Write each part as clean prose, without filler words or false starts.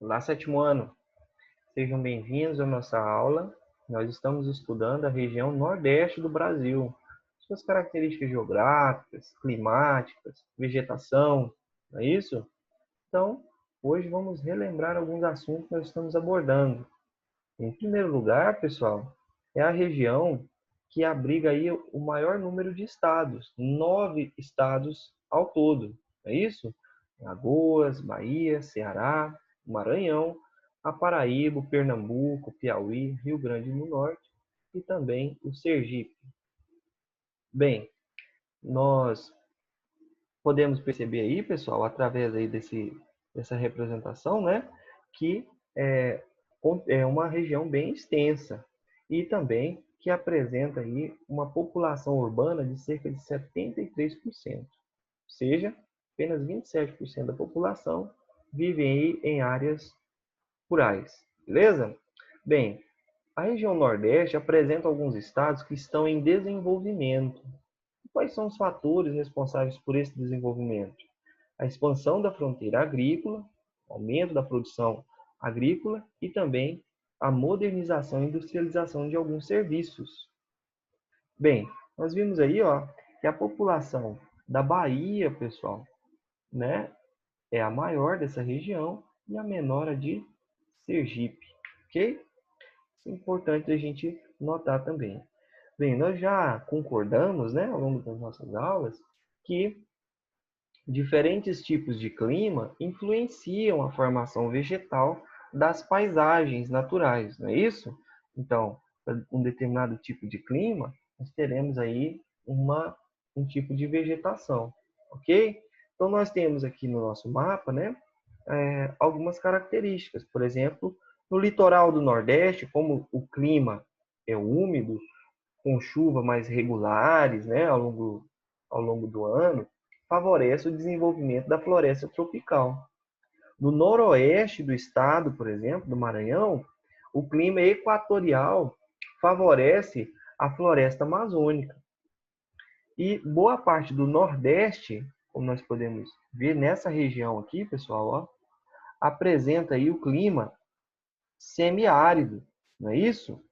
Olá, sétimo ano. Sejam bem-vindos à nossa aula. Nós estamos estudando a região nordeste do Brasil, suas características geográficas, climáticas, vegetação, não é isso? Então, hoje vamos relembrar alguns assuntos que nós estamos abordando. Em primeiro lugar, pessoal, é a região que abriga aí o maior número de estados, 9 estados ao todo, não é isso? Alagoas, Bahia, Ceará, Maranhão, a Paraíba, Pernambuco, Piauí, Rio Grande do Norte e também o Sergipe. Bem, nós podemos perceber aí, pessoal, através aí dessa representação, né, que é, é uma região bem extensa e também que apresenta aí uma população urbana de cerca de 73%, ou seja, apenas 27% da população vive aí em áreas rurais, beleza? Bem, a região Nordeste apresenta alguns estados que estão em desenvolvimento. Quais são os fatores responsáveis por esse desenvolvimento? A expansão da fronteira agrícola, aumento da produção agrícola e também a modernização e industrialização de alguns serviços. Bem, nós vimos aí, ó, que a população da Bahia, pessoal, né, é a maior dessa região e a menor a de Sergipe, ok? Isso é importante a gente notar também. Bem, nós já concordamos, né, ao longo das nossas aulas, que diferentes tipos de clima influenciam a formação vegetal das paisagens naturais, não é isso? Então, para um determinado tipo de clima, nós teremos aí um tipo de vegetação, ok? Então, nós temos aqui no nosso mapa, né, algumas características. Por exemplo, no litoral do Nordeste, como o clima é úmido, com chuvas mais regulares, né, ao longo do ano, favorece o desenvolvimento da floresta tropical. No noroeste do estado, por exemplo, do Maranhão, o clima equatorial favorece a floresta amazônica. E boa parte do nordeste, como nós podemos ver nessa região aqui, pessoal, ó, apresenta aí o clima semiárido, não é isso?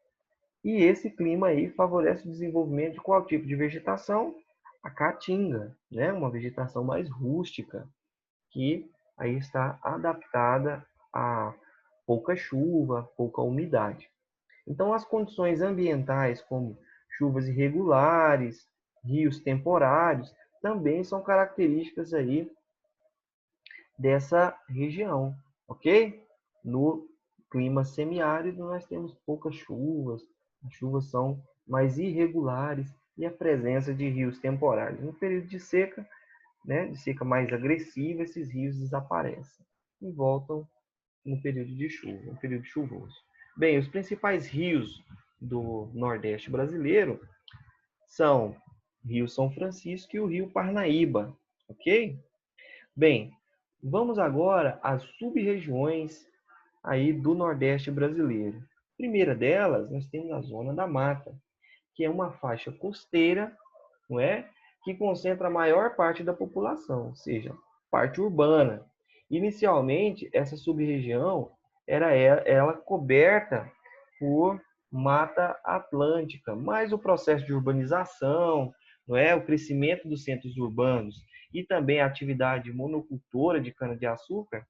E esse clima aí favorece o desenvolvimento de qual tipo de vegetação? A caatinga, né? Uma vegetação mais rústica, que aí está adaptada a pouca chuva, pouca umidade. Então, as condições ambientais, como chuvas irregulares, rios temporários, também são características aí dessa região, ok? No clima semiárido, nós temos poucas chuvas, as chuvas são mais irregulares e a presença de rios temporários. No período de seca, né, de seca mais agressiva, esses rios desaparecem e voltam no período de chuva, no período chuvoso. Bem, os principais rios do Nordeste brasileiro são o Rio São Francisco e o Rio Parnaíba, ok? Bem, vamos agora às sub-regiões aí do Nordeste brasileiro. A primeira delas, nós temos a Zona da Mata, que é uma faixa costeira, não é? Que concentra a maior parte da população, ou seja, parte urbana. Inicialmente, essa sub-região era ela coberta por Mata Atlântica, mas o processo de urbanização, não é, o crescimento dos centros urbanos e também a atividade monocultora de cana-de-açúcar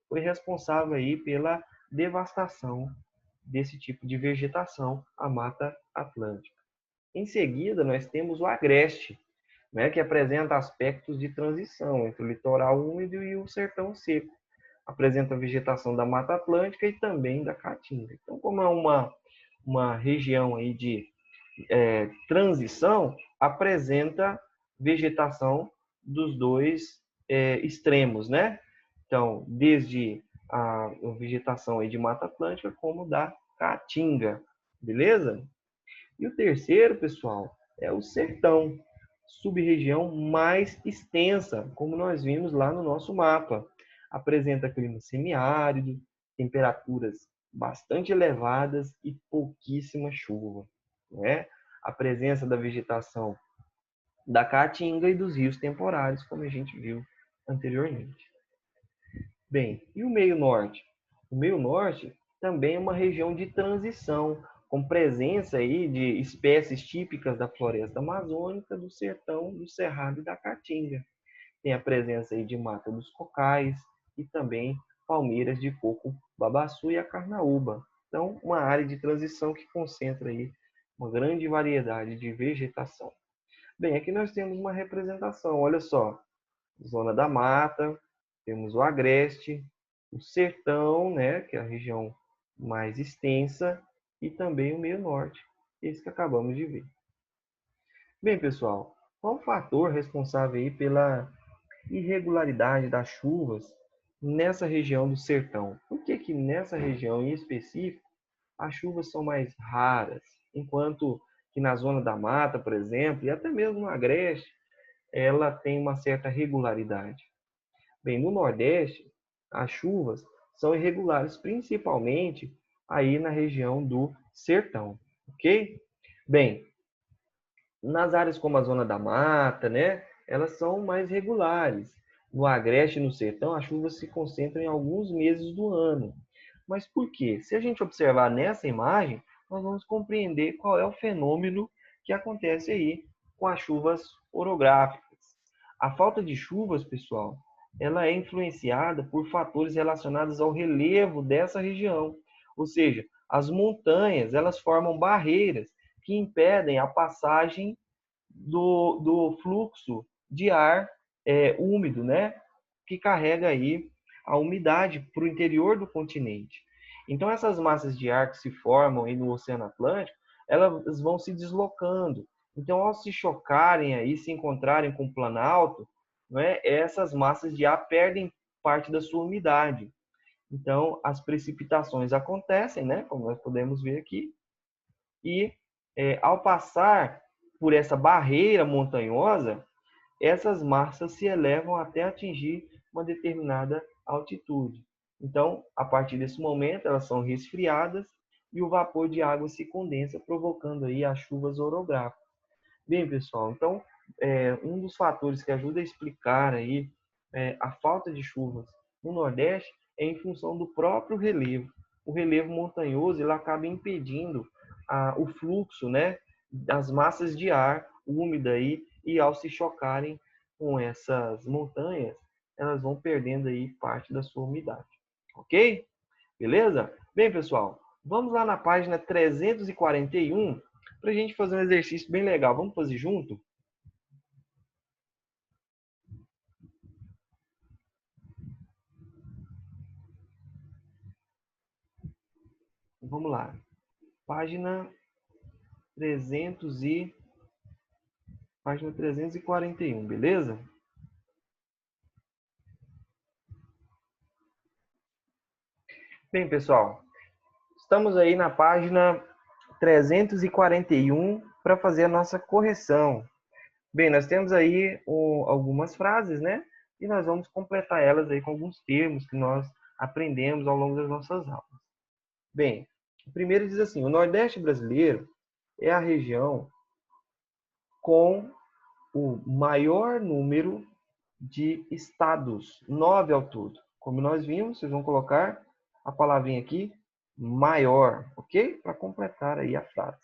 foi responsável aí pela devastação desse tipo de vegetação, a Mata Atlântica. Em seguida, nós temos o agreste, né, que apresenta aspectos de transição entre o litoral úmido e o sertão seco. Apresenta a vegetação da Mata Atlântica e também da Caatinga. Então, como é uma região aí de transição, apresenta vegetação dos dois extremos, né? Então, desde a vegetação aí de Mata Atlântica, como da Caatinga, beleza? E o terceiro, pessoal, é o sertão, sub-região mais extensa, como nós vimos lá no nosso mapa. Apresenta clima semiárido, temperaturas bastante elevadas e pouquíssima chuva, né? A presença da vegetação da caatinga e dos rios temporários, como a gente viu anteriormente. Bem, e o meio norte? O meio norte também é uma região de transição, com presença aí de espécies típicas da floresta amazônica, do sertão, do cerrado e da caatinga. Tem a presença aí de mata dos cocais e também palmeiras de coco babaçu e a carnaúba. Então, uma área de transição que concentra aí uma grande variedade de vegetação. Bem, aqui nós temos uma representação, olha só, zona da mata, temos o agreste, o sertão, né, que é a região mais extensa, e também o meio norte, esse que acabamos de ver. Bem, pessoal, qual o fator responsável aí pela irregularidade das chuvas nessa região do sertão? Por que que nessa região em específico as chuvas são mais raras, enquanto que na zona da mata, por exemplo, e até mesmo no agreste, ela tem uma certa regularidade? Bem, no Nordeste, as chuvas são irregulares, principalmente aí na região do sertão, ok? Bem, nas áreas como a zona da mata, né, elas são mais regulares. No agreste e no sertão, as chuvas se concentram em alguns meses do ano. Mas por quê? Se a gente observar nessa imagem, nós vamos compreender qual é o fenômeno que acontece aí com as chuvas orográficas. A falta de chuvas, pessoal, ela é influenciada por fatores relacionados ao relevo dessa região. Ou seja, as montanhas, elas formam barreiras que impedem a passagem do fluxo de ar úmido, né? Que carrega aí a umidade para o interior do continente. Então, essas massas de ar que se formam aí no Oceano Atlântico, elas vão se deslocando. Então, ao se chocarem aí, se encontrarem com o planalto, né, essas massas de ar perdem parte da sua umidade. Então, as precipitações acontecem, né, como nós podemos ver aqui, e ao passar por essa barreira montanhosa, essas massas se elevam até atingir uma determinada altitude. Então, a partir desse momento, elas são resfriadas e o vapor de água se condensa, provocando aí as chuvas orográficas. Bem, pessoal, então, um dos fatores que ajuda a explicar aí a falta de chuvas no Nordeste é em função do próprio relevo. O relevo montanhoso ele acaba impedindo o fluxo, né, das massas de ar úmida aí, e ao se chocarem com essas montanhas, elas vão perdendo aí parte da sua umidade. Ok? Beleza? Bem, pessoal, vamos lá na página 341 para a gente fazer um exercício bem legal. Vamos fazer junto? Vamos lá. Página 300 página 341, beleza? Bem, pessoal, estamos aí na página 341 para fazer a nossa correção. Bem, nós temos aí algumas frases, né? E nós vamos completar elas aí com alguns termos que nós aprendemos ao longo das nossas aulas. Bem, o primeiro diz assim: o Nordeste brasileiro é a região com o maior número de estados, 9 ao todo. Como nós vimos, vocês vão colocar a palavrinha aqui, maior, ok? Para completar aí a frase.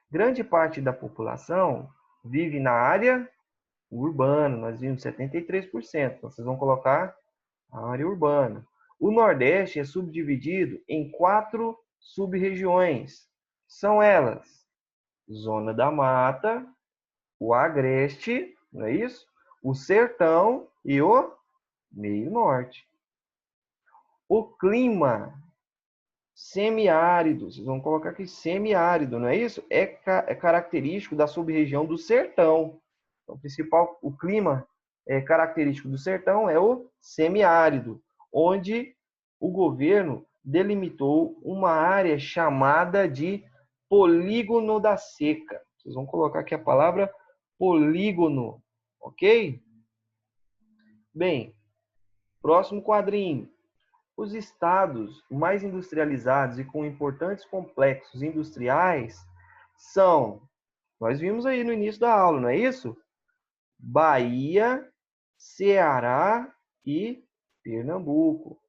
Grande parte da população vive na área urbana, nós vimos 73%. Então, vocês vão colocar a área urbana. O Nordeste é subdividido em 4 sub-regiões. São elas: Zona da Mata, o Agreste, não é isso? O Sertão e o Meio Norte. O clima semiárido, vocês vão colocar aqui semiárido, não é isso? É característico da sub-região do Sertão. Então, o principal, o clima característico do sertão é o semiárido, onde o governo delimitou uma área chamada de polígono da seca. Vocês vão colocar aqui a palavra polígono, ok? Bem, próximo quadrinho. Os estados mais industrializados e com importantes complexos industriais são, nós vimos aí no início da aula, não é isso? Bahia, Ceará e Pernambuco.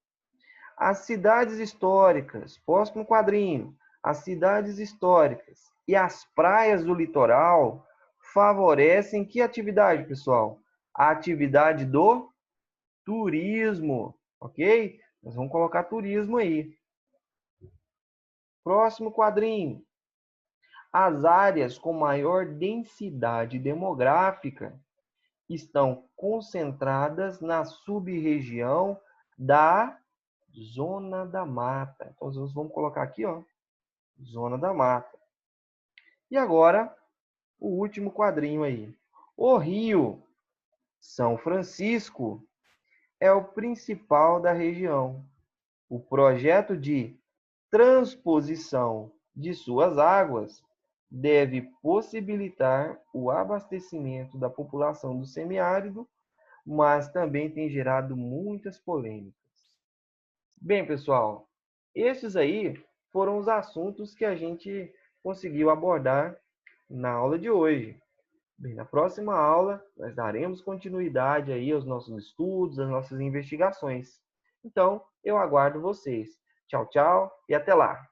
As cidades históricas, próximo quadrinho, as cidades históricas e as praias do litoral favorecem que atividade, pessoal? A atividade do turismo, ok? Nós vamos colocar turismo aí. Próximo quadrinho. As áreas com maior densidade demográfica estão concentradas na sub-região da Zona da Mata. Então, nós vamos colocar aqui, ó, Zona da Mata. E agora, o último quadrinho aí. O Rio São Francisco é o principal da região. O projeto de transposição de suas águas deve possibilitar o abastecimento da população do semiárido, mas também tem gerado muitas polêmicas. Bem, pessoal, esses aí foram os assuntos que a gente conseguiu abordar na aula de hoje. Bem, na próxima aula, nós daremos continuidade aí aos nossos estudos, às nossas investigações. Então, eu aguardo vocês. Tchau, tchau e até lá!